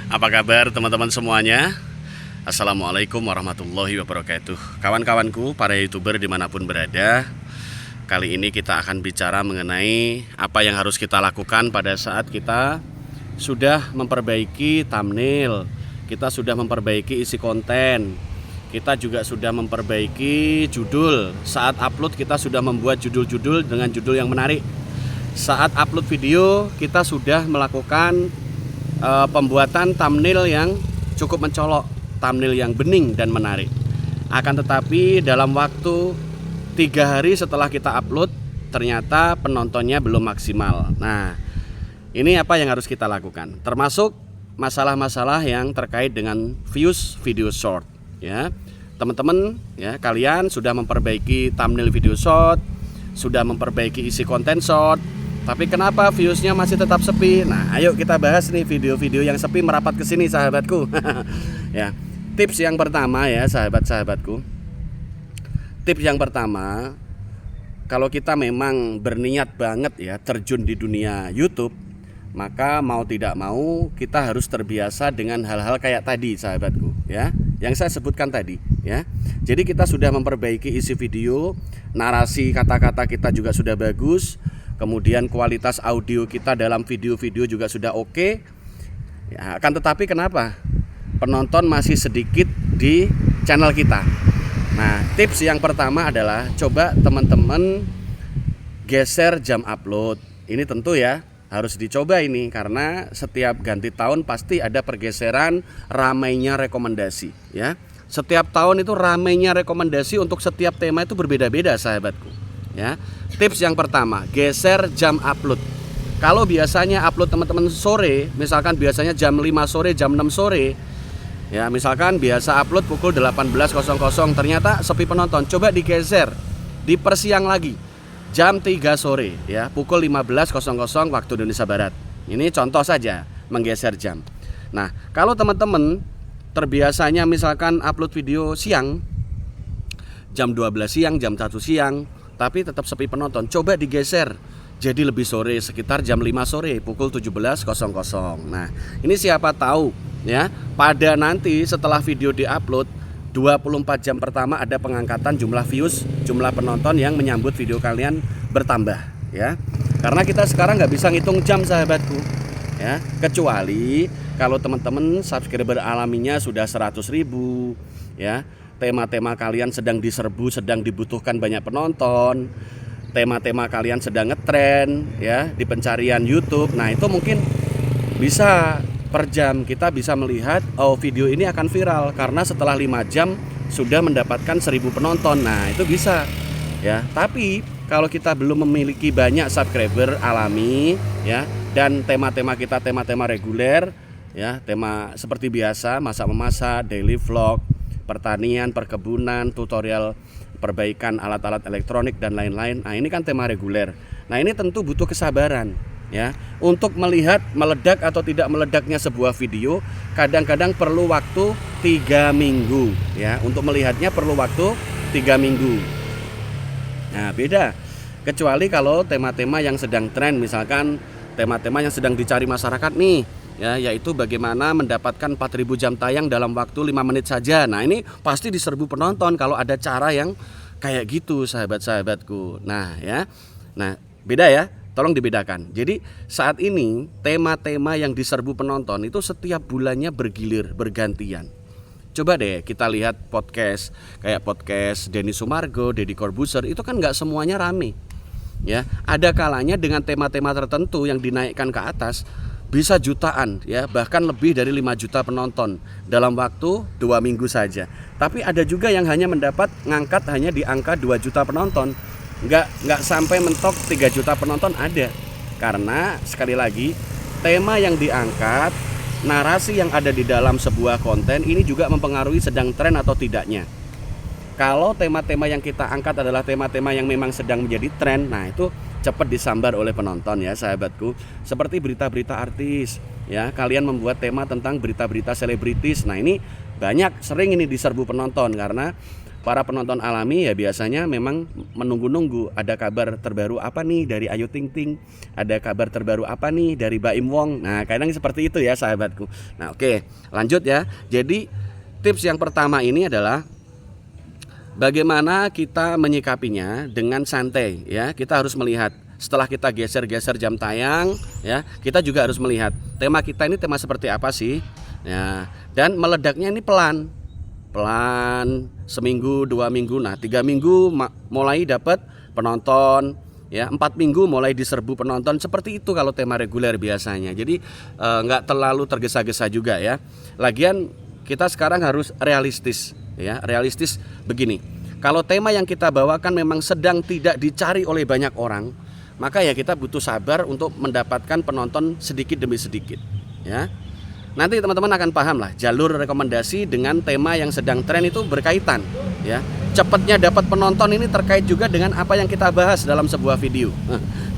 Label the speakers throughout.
Speaker 1: Apa kabar teman-teman semuanya? Assalamualaikum warahmatullahi wabarakatuh. Kawan-kawanku, para YouTuber dimanapun berada, kali ini kita akan bicara mengenai apa yang harus kita lakukan pada saat kita sudah memperbaiki thumbnail, kita sudah memperbaiki isi konten, kita juga sudah memperbaiki judul. Saat upload kita sudah membuat judul-judul dengan judul yang menarik. Saat upload video kita sudah melakukan pembuatan thumbnail yang cukup mencolok, thumbnail yang bening dan menarik. Akan tetapi dalam waktu 3 hari setelah kita upload, ternyata penontonnya belum maksimal. Nah, ini apa yang harus kita lakukan? Termasuk masalah-masalah yang terkait dengan views video short, ya. Teman-teman, ya, kalian sudah memperbaiki thumbnail video short, sudah memperbaiki isi konten short, tapi kenapa viewsnya masih tetap sepi? Nah, ayo kita bahas nih video-video yang sepi merapat ke sini, sahabatku. Ya, tips yang pertama ya, sahabat-sahabatku. Tips yang pertama, kalau kita memang berniat banget ya terjun di dunia YouTube, maka mau tidak mau kita harus terbiasa dengan hal-hal kayak tadi, sahabatku, ya. Yang saya sebutkan tadi, ya. Jadi kita sudah memperbaiki isi video, narasi kata-kata kita juga sudah bagus. Kemudian kualitas audio kita dalam video-video juga sudah oke. Ya, akan tetapi kenapa penonton masih sedikit di channel kita? Nah, tips yang pertama adalah coba teman-teman geser jam upload. Ini tentu ya harus dicoba ini, karena setiap ganti tahun pasti ada pergeseran ramainya rekomendasi, ya. Setiap tahun itu ramainya rekomendasi untuk setiap tema itu berbeda-beda, sahabatku. Ya, tips yang pertama, geser jam upload. Kalau biasanya upload teman-teman sore, misalkan biasanya jam 5 sore, jam 6 sore, ya, misalkan biasa upload pukul 18.00, ternyata sepi penonton. Coba digeser, dipersiang lagi, jam 3 sore, ya, pukul 15.00 waktu Indonesia Barat. Ini contoh saja menggeser jam. Nah, kalau teman-teman terbiasanya misalkan upload video siang, jam 12 siang, jam 1 siang, tapi tetap sepi penonton, coba digeser jadi lebih sore, sekitar jam 5 sore, pukul 17.00. Nah, ini siapa tahu ya, pada nanti setelah video diupload 24 jam pertama ada pengangkatan jumlah views, jumlah penonton yang menyambut video kalian bertambah, ya. Karena kita sekarang nggak bisa ngitung jam, sahabatku, ya, kecuali kalau teman-teman subscriber alaminya sudah 100.000, ya. Tema-tema kalian sedang diserbu, sedang dibutuhkan banyak penonton, tema-tema kalian sedang ngetren ya di pencarian YouTube. Nah, itu mungkin bisa per jam kita bisa melihat, oh, video ini akan viral karena setelah 5 jam sudah mendapatkan 1.000 penonton. Nah, itu bisa ya. Tapi kalau kita belum memiliki banyak subscriber alami ya, dan tema-tema kita tema-tema reguler ya, tema seperti biasa, masak-memasak, daily vlog, pertanian, perkebunan, tutorial perbaikan alat-alat elektronik dan lain-lain. Nah, ini kan tema reguler. Nah, ini tentu butuh kesabaran ya. Untuk melihat meledak atau tidak meledaknya sebuah video kadang-kadang perlu waktu 3 minggu ya. Untuk melihatnya perlu waktu 3 minggu. Nah, beda. Kecuali kalau tema-tema yang sedang tren, misalkan tema-tema yang sedang dicari masyarakat nih, ya, yaitu bagaimana mendapatkan 4.000 jam tayang dalam waktu 5 menit saja. Nah, ini pasti diserbu penonton kalau ada cara yang kayak gitu, sahabat-sahabatku. Nah, ya. Nah, beda ya. Tolong dibedakan. Jadi, saat ini tema-tema yang diserbu penonton itu setiap bulannya bergilir, bergantian. Coba deh kita lihat podcast, kayak podcast Denny Sumargo, Deddy Corbuzier, itu kan nggak semuanya rame. Ya, ada kalanya dengan tema-tema tertentu yang dinaikkan ke atas bisa jutaan ya, bahkan lebih dari 5 juta penonton dalam waktu 2 minggu saja. Tapi ada juga yang hanya mendapat ngangkat hanya di angka 2 juta penonton, nggak sampai mentok 3 juta penonton ada. Karena sekali lagi tema yang diangkat, narasi yang ada di dalam sebuah konten ini juga mempengaruhi sedang tren atau tidaknya. Kalau tema-tema yang kita angkat adalah tema-tema yang memang sedang menjadi tren, nah itu cepat disambar oleh penonton ya, sahabatku. Seperti berita-berita artis ya, kalian membuat tema tentang berita-berita selebritis. Nah, ini banyak sering ini diserbu penonton karena para penonton alami ya biasanya memang menunggu-nunggu ada kabar terbaru apa nih dari Ayu Ting Ting, ada kabar terbaru apa nih dari Baim Wong. Nah kadang seperti itu ya sahabatku. Nah oke, lanjut ya. Jadi tips yang pertama ini adalah bagaimana kita menyikapinya dengan santai ya. Kita harus melihat setelah kita geser-geser jam tayang ya, kita juga harus melihat tema kita ini tema seperti apa sih ya. Dan meledaknya ini pelan seminggu 2 minggu, nah 3 minggu mulai dapat penonton ya, 4 minggu mulai diserbu penonton, seperti itu kalau tema reguler biasanya. Jadi nggak terlalu tergesa-gesa juga ya. Lagian kita sekarang harus realistis ya, realistis begini, kalau tema yang kita bawakan memang sedang tidak dicari oleh banyak orang, maka ya kita butuh sabar untuk mendapatkan penonton sedikit demi sedikit ya. Nanti teman-teman akan paham lah, jalur rekomendasi dengan tema yang sedang tren itu berkaitan ya. Cepatnya dapat penonton ini terkait juga dengan apa yang kita bahas dalam sebuah video.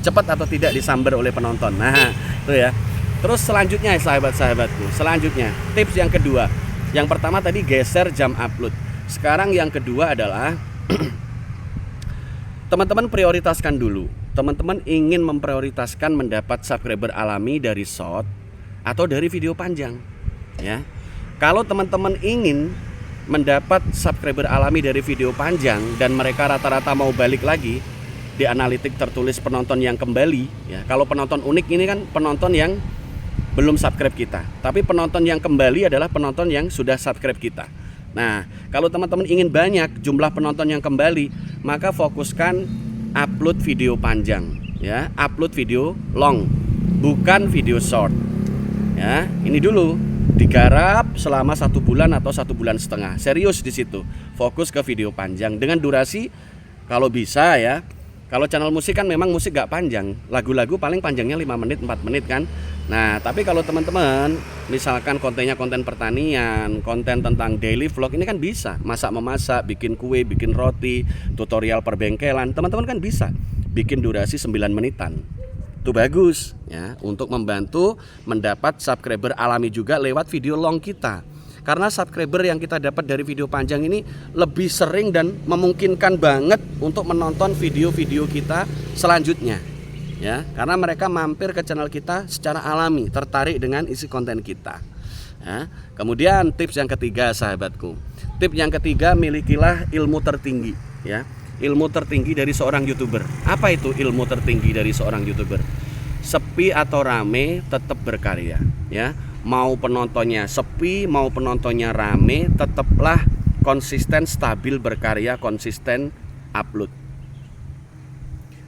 Speaker 1: Cepat atau tidak disambar oleh penonton. Nah itu ya. Terus selanjutnya sahabat-sahabatku, selanjutnya tips yang kedua. Yang pertama tadi geser jam upload. Sekarang yang kedua adalah teman-teman prioritaskan dulu. Teman-teman ingin memprioritaskan mendapat subscriber alami dari short atau dari video panjang ya. Kalau teman-teman ingin mendapat subscriber alami dari video panjang dan mereka rata-rata mau balik lagi, di analitik tertulis penonton yang kembali ya. Kalau penonton unik ini kan penonton yang belum subscribe kita, tapi penonton yang kembali adalah penonton yang sudah subscribe kita. Nah kalau teman-teman ingin banyak jumlah penonton yang kembali, maka fokuskan upload video panjang ya, upload video long, bukan video short ya. Ini dulu digarap selama 1 bulan atau 1,5 bulan, serius di situ, fokus ke video panjang dengan durasi kalau bisa ya. Kalau channel musik kan memang musik gak panjang, lagu-lagu paling panjangnya 5 menit 4 menit kan. Nah tapi kalau teman-teman misalkan kontennya konten pertanian, konten tentang daily vlog, ini kan bisa masak-memasak, bikin kue, bikin roti, tutorial perbengkelan, teman-teman kan bisa bikin durasi 9 menitan. Itu bagus ya, untuk membantu mendapat subscriber alami juga lewat video long kita. Karena subscriber yang kita dapat dari video panjang ini lebih sering dan memungkinkan banget untuk menonton video-video kita selanjutnya ya, karena mereka mampir ke channel kita secara alami, tertarik dengan isi konten kita ya. Kemudian tips yang ketiga sahabatku, tips yang ketiga, milikilah ilmu tertinggi ya. Ilmu tertinggi dari seorang YouTuber. Apa itu ilmu tertinggi dari seorang YouTuber? Sepi atau rame tetap berkarya ya. Mau penontonnya sepi, mau penontonnya rame, tetaplah konsisten, stabil berkarya, konsisten upload.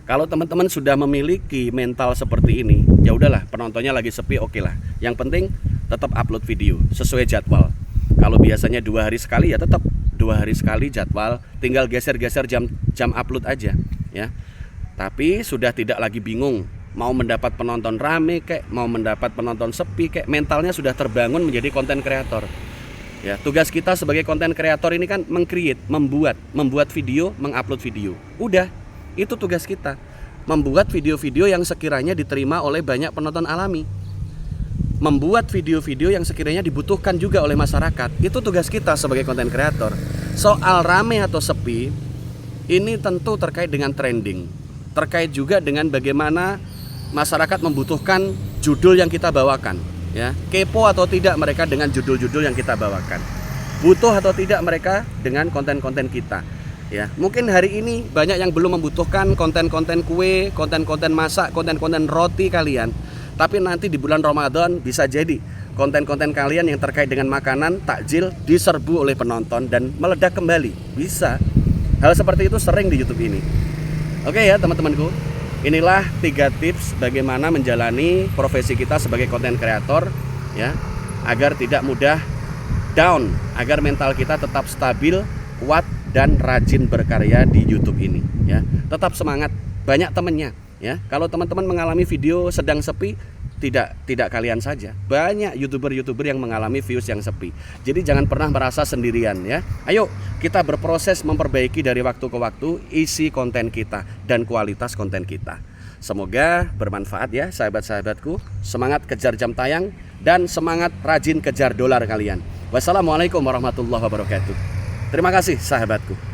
Speaker 1: Kalau teman-teman sudah memiliki mental seperti ini, ya udahlah, penontonnya lagi sepi, oke lah. Yang penting tetap upload video sesuai jadwal. Kalau biasanya 2 hari sekali ya tetap 2 hari sekali jadwal, tinggal geser-geser jam upload aja ya. Tapi sudah tidak lagi bingung mau mendapat penonton rame kek, mau mendapat penonton sepi kek, mentalnya sudah terbangun menjadi konten kreator ya. Tugas kita sebagai konten kreator ini kan meng-create, membuat video, mengupload video. Udah, itu tugas kita, membuat video-video yang sekiranya diterima oleh banyak penonton alami, membuat video-video yang sekiranya dibutuhkan juga oleh masyarakat. Itu tugas kita sebagai konten kreator. Soal rame atau sepi ini tentu terkait dengan trending, terkait juga dengan bagaimana masyarakat membutuhkan judul yang kita bawakan ya. Kepo atau tidak mereka dengan judul-judul yang kita bawakan, butuh atau tidak mereka dengan konten-konten kita ya. Mungkin hari ini banyak yang belum membutuhkan konten-konten kue, konten-konten masak, konten-konten roti kalian, tapi nanti di bulan Ramadan bisa jadi konten-konten kalian yang terkait dengan makanan, takjil diserbu oleh penonton dan meledak kembali. Bisa. Hal seperti itu sering di YouTube ini. Oke ya teman-temanku, inilah 3 tips bagaimana menjalani profesi kita sebagai konten kreator ya, agar tidak mudah down, agar mental kita tetap stabil, kuat dan rajin berkarya di YouTube ini ya. Tetap semangat, banyak temennya ya. Kalau teman-teman mengalami video sedang sepi, tidak kalian saja, banyak YouTuber yang mengalami views yang sepi. Jadi jangan pernah merasa sendirian ya. Ayo kita berproses memperbaiki dari waktu ke waktu isi konten kita dan kualitas konten kita. Semoga bermanfaat ya sahabat-sahabatku. Semangat kejar jam tayang dan semangat rajin kejar dolar kalian. Wassalamualaikum warahmatullahi wabarakatuh. Terima kasih sahabatku.